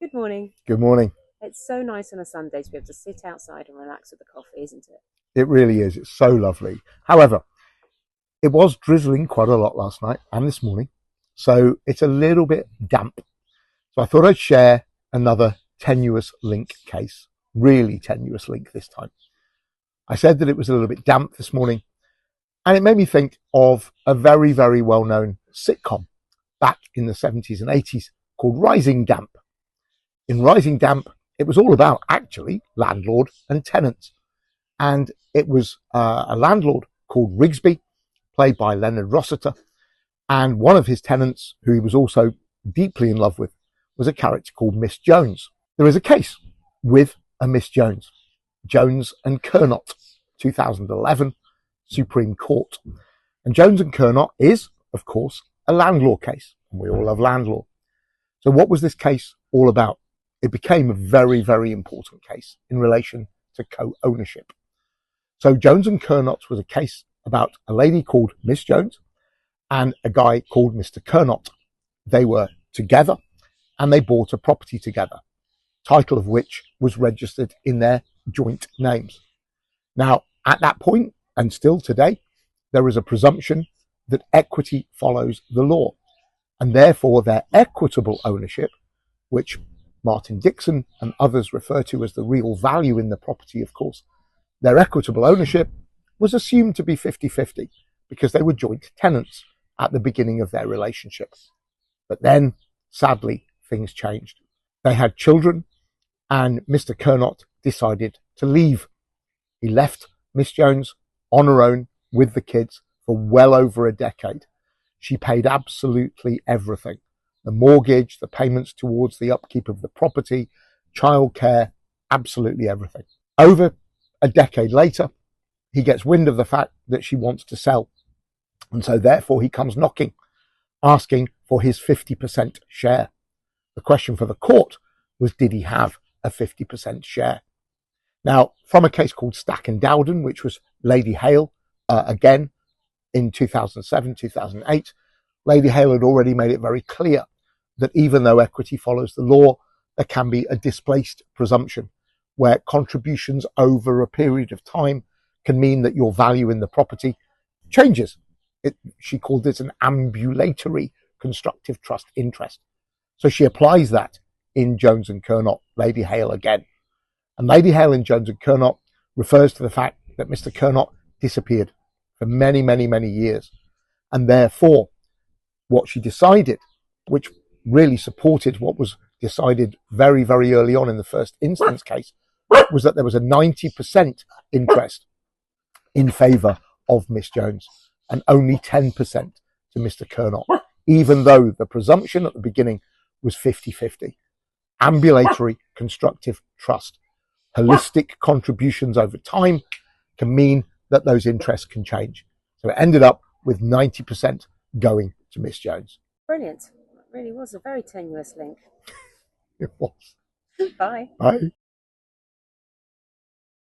Good morning. Good morning. It's so nice on a Sunday to be able to sit outside and relax with a coffee, isn't it? It really is. It's so lovely. However, it was drizzling quite a lot last night and this morning, so it's a little bit damp. So I thought I'd share another tenuous link case, really tenuous link this time. I said that it was a little bit damp this morning, and it made me think of a very, very well-known sitcom back in the 70s and 80s called Rising Damp. In Rising Damp, it was all about actually landlord and tenants. And it was a landlord called Rigsby, played by Leonard Rossiter. And one of his tenants, who he was also deeply in love with, was a character called Miss Jones. There is a case with a Miss Jones, Jones and Kernott, 2011, Supreme Court. And Jones and Kernott is, of course, a land law case. And we all love land law. So what was this case all about? It became a very, very important case in relation to co-ownership. So Jones and Kernott was a case about a lady called Miss Jones and a guy called Mr. Kernott. They were together and they bought a property together, title of which was registered in their joint names. Now, at that point, and still today, there is a presumption that equity follows the law, and therefore their equitable ownership, which Martin Dixon and others refer to as the real value in the property, of course, their equitable ownership was assumed to be 50-50 because they were joint tenants at the beginning of their relationship. But then, sadly, things changed. They had children, and Mr. Kernott decided to leave. He left Miss Jones on her own with the kids for well over a decade. She paid absolutely everything. The mortgage, the payments towards the upkeep of the property, childcare, absolutely everything. Over a decade later, he gets wind of the fact that she wants to sell. And so therefore he comes knocking, asking for his 50% share. The question for the court was, did he have a 50% share? Now, from a case called Stack and Dowden, which was Lady Hale, again, in 2007, 2008, Lady Hale had already made it very clear that even though equity follows the law, there can be a displaced presumption where contributions over a period of time can mean that your value in the property changes. She called it an ambulatory constructive trust interest. So she applies that in Jones and Kernott, Lady Hale again. And Lady Hale in Jones and Kernott refers to the fact that Mr. Kernott disappeared for many, many, many years. And therefore, what she decided, which really supported what was decided very, very early on in the first instance case, was that there was a 90% interest in favour of Miss Jones and only 10% to Mr. Kernott, even though the presumption at the beginning was 50-50. Ambulatory constructive trust. Holistic contributions over time can mean that those interests can change. So it ended up with 90% going to Miss Jones. Brilliant. It really was a very tenuous link. It was. Bye. Bye.